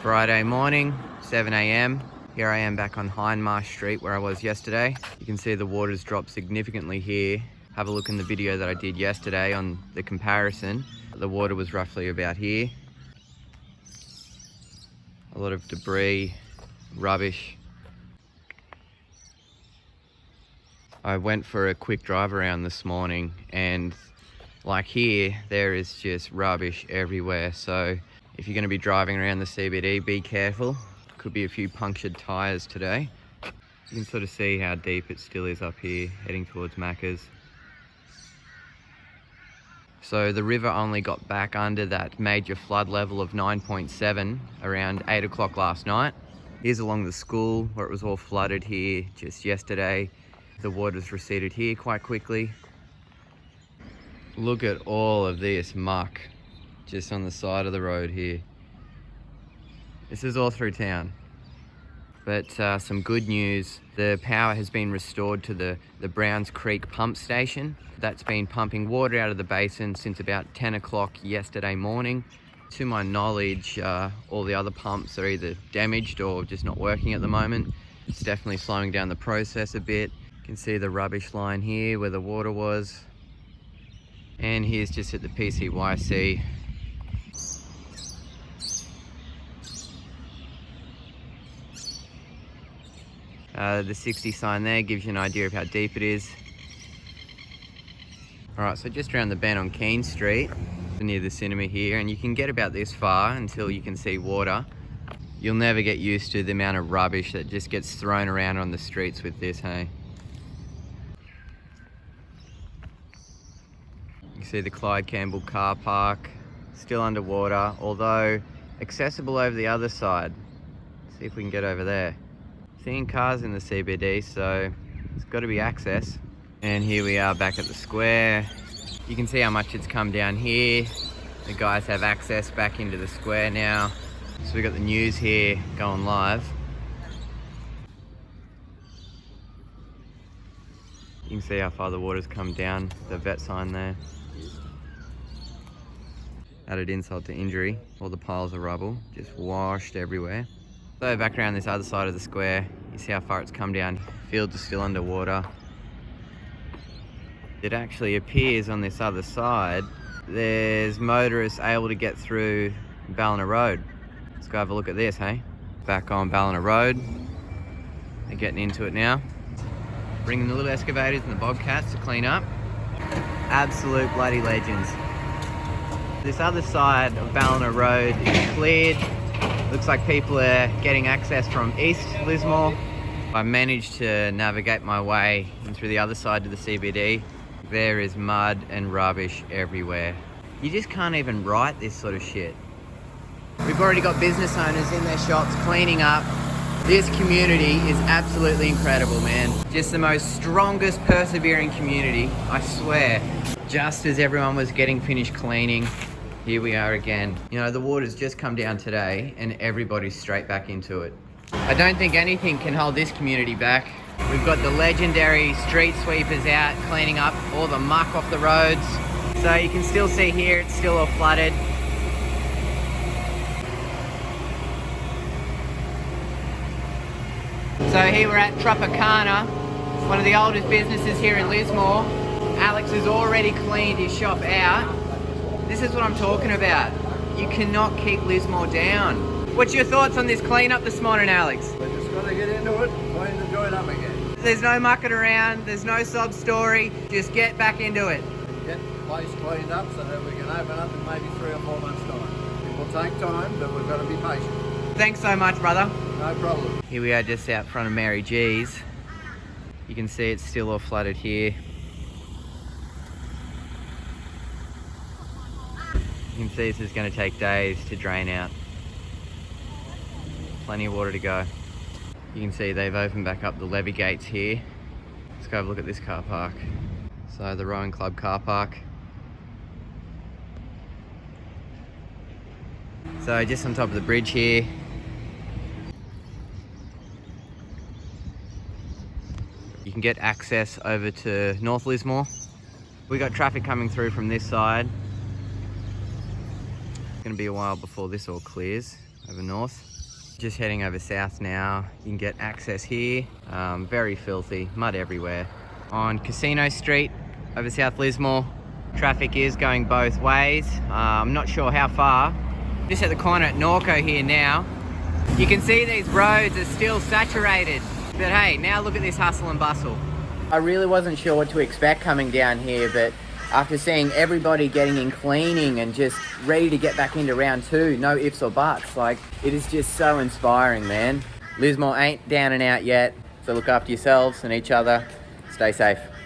Friday morning, 7 a.m. Here I am back on Hindmarsh Street where I was yesterday. You can see the water's dropped significantly here. Have a look in the video that I did yesterday on the comparison. The water was roughly about here. A lot of debris, rubbish. I went for a quick drive around this morning and like here, there is just rubbish everywhere. So if you're going to be driving around the CBD, be careful. Could be a few punctured tyres today. You can sort of see how deep it still is up here, heading towards Macca's. So the river only got back under that major flood level of 9.7 around 8 o'clock last night. Here's along the school where it was all flooded here just yesterday. The water's receded here quite quickly. Look at all of this muck just on the side of the road here. This is all through town. But some good news, the power has been restored to the Browns Creek pump station. That's been pumping water out of the basin since about 10 o'clock yesterday morning. To my knowledge, all the other pumps are either damaged or just not working at the moment. It's definitely slowing down the process a bit. You can see the rubbish line here where the water was. And here's just at the PCYC. The 60 sign there gives you an idea of how deep it is. Alright, so just around the bend on Keene Street, near the cinema here, and you can get about this far until you can see water. You'll never get used to the amount of rubbish that just gets thrown around on the streets with this, hey? You see the Clyde Campbell car park, still underwater, although accessible over the other side. Let's see if we can get over there. Seeing cars in the CBD, so it's got to be access. And here we are back at the square. You can see how much it's come down here. The guys have access back into the square now. So we've got the news here going live. You can see how far the water's come down, the vet sign there. Added insult to injury, all the piles of rubble just washed everywhere. So back around this other side of the square, you see how far it's come down. Fields are still underwater. It actually appears on this other side, there's motorists able to get through Ballina Road. Let's go have a look at this, hey? Back on Ballina Road. They're getting into it now. Bringing the little excavators and the bobcats to clean up. Absolute bloody legends. This other side of Ballina Road is cleared. Looks like people are getting access from East Lismore. I managed to navigate my way in through the other side to the CBD. There is mud and rubbish everywhere. You just can't even write this sort of shit. We've already got business owners in their shops cleaning up. This community is absolutely incredible, man. Just the most strongest, persevering community, I swear. Just as everyone was getting finished cleaning, here we are again. You know, the water's just come down today and everybody's straight back into it. I don't think anything can hold this community back. We've got the legendary street sweepers out cleaning up all the muck off the roads. So you can still see here, it's still all flooded. So here we're at Tropicana, one of the oldest businesses here in Lismore. Alex has already cleaned his shop out. This is what I'm talking about. You cannot keep Lismore down. What's your thoughts on this clean-up this morning, Alex? We're just going to get into it, clean the joint up again. There's no mucking around, there's no sob story, just get back into it. Get the place cleaned up so that we can open up in maybe 3 or 4 months' time. It will take time, but we've got to be patient. Thanks so much, brother. No problem. Here we are just out front of Mary G's. You can see it's still all flooded here. You can see this is going to take days to drain out. Plenty of water to go. You can see they've opened back up the levee gates here. Let's go have a look at this car park. So the Rowing Club car park. So just on top of the bridge here. You can get access over to North Lismore. We got traffic coming through from this side. It's going to be a while before this all clears. over north. Just heading over south now. You can get access here. Very filthy, mud everywhere. On Casino Street over South Lismore, traffic is going both ways. I'm not sure how far. Just at the corner at Norco here now. You can see these roads are still saturated. But hey, now look at this hustle and bustle. I really wasn't sure what to expect coming down here, but after seeing everybody getting in cleaning and just ready to get back into round 2, no ifs or buts, like, it is just so inspiring, man. Lismore ain't down and out yet, so look after yourselves and each other. Stay safe.